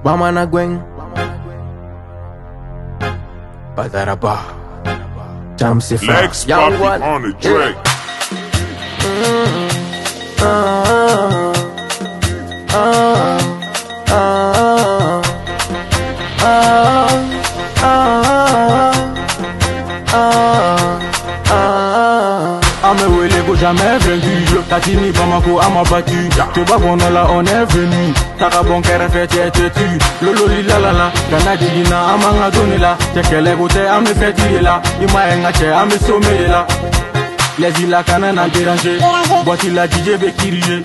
Bamana Gwen Badaraba Jam Sifa Legs Papi on the track. Ame wele go jamais vaincu. Tatini Bamako a m'a battu. Te bats qu'on est là, on est venu. Taka bon kere fait tu. Lolo li la la la. Gana digina amanga donné la. Tekele gote ame fait tirer la. Ima enga che ame sommeiller la. Les îles canana dérangé. Boiti la DJ bekiriye.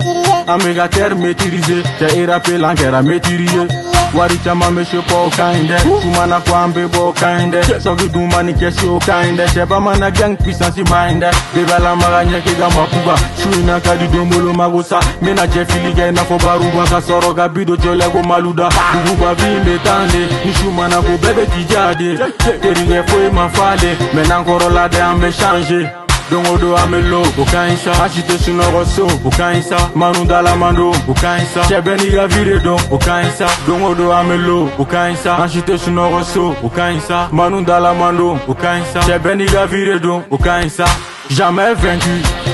Ame ga terre maîtrisé. Te irape l'angera maîtrisé. Wari chama me shepo kinde. Tumana kwa mbe bo kinde. Sogi dumani kesho kinde. Sheba mana gang puissance mind. Beba la maranya ke gama kuba. Shuina kadi domolo magosa. Mena jefiliga na fo baruba kasoro gabido jole go maluda. Buba vimbe tande. Nishumana ko bebe tijade. Terige foi mafale. Mena encore la de ame changer. Dongodo amelo, bukainsa. Achite sunoroso, bukainsa. Manu dala mando, bukainsa. Chebeni ga vire don, bukainsa. Dongodo amelo, bukainsa. Achite sunoroso, bukainsa. Manu dala mando, bukainsa. Chebeni ga vire don, bukainsa. Jamais vaincu,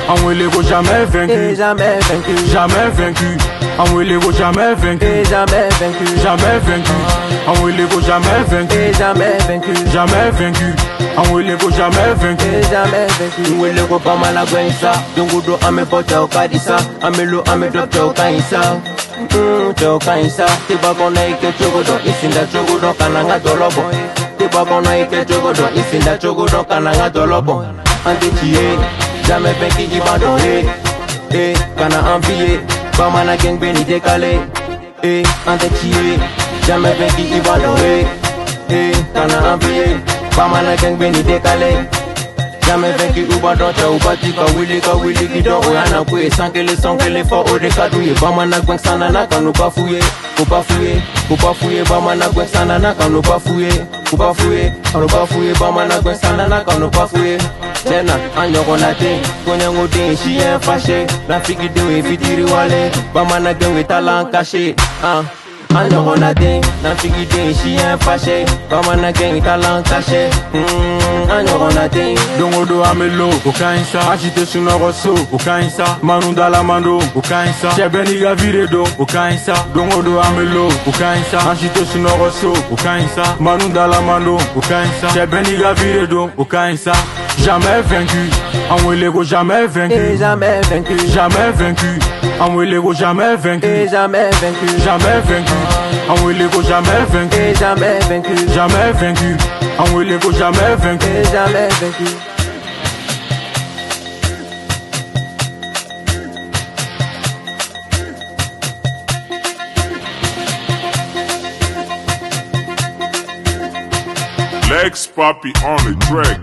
Amwelego jamais vaincu. Jamais vaincu. Jamais vaincu, Amwelego jamais vaincu. Jamais vaincu. Jamais vaincu, Amwelego jamais vaincu. Jamais vaincu. Jamais vaincu, Amwelego jamais vaincu. Jamais vaincu. Mwelego Bamana Gwen sa. Dongodo ame bota okadisa. Amelo ame drop te okainsa. Te okainsa. Te bagona ike chogodo. Isinda chogodo kananga dolobo. Te bagona ike chogodo. Isinda chogodo kananga dolobo. Ante chie. Jamais vaincu abandonné. Kana envié. Bamana gang beni décalé. Ante chie. Jamais vaincu abandonné. Kana envié. Bamana gang beni décalé. Jamais vaincu ou bandon cha ou bati ka wili kidon oyana kwe sankele fort au dekadouye. Bamana Gwen sanana kan nou pa fouye. Faut pas fouiller, Bamana Gwen sanana kan nou pa fouye. Faut pas fouiller, kan nou pa fouye. Bamana Gwen sanana kan nou pa fouye. Tena, anyoko na te, konyango de chien fâché. La figi de we fitiri wale. Bamana Gwen we talent caché. Anyoko na te, la figi de chien fâché. Bamana Gwen talent caché. Anyoko na te. Dongodo amelo, bukainsa. Achite sunoroso, bukainsa. Manu dala mando, bukainsa. Chebeni ga vire don, bukainsa. Dongodo amelo, bukainsa. Achite sunoroso, bukainsa. Manu dala mando, bukainsa. Chebeni ga vire don, bukainsa. Jamais vaincu, Amwelego jamais vaincu. Jamais vaincu. Jamais vaincu, Amwelego jamais vaincu. Jamais vaincu. Jamais vaincu, Amwelego jamais vaincu. Jamais vaincu. Jamais vaincu, Amwelego jamais vaincu. Jamais vaincu. Legs Papi on the track.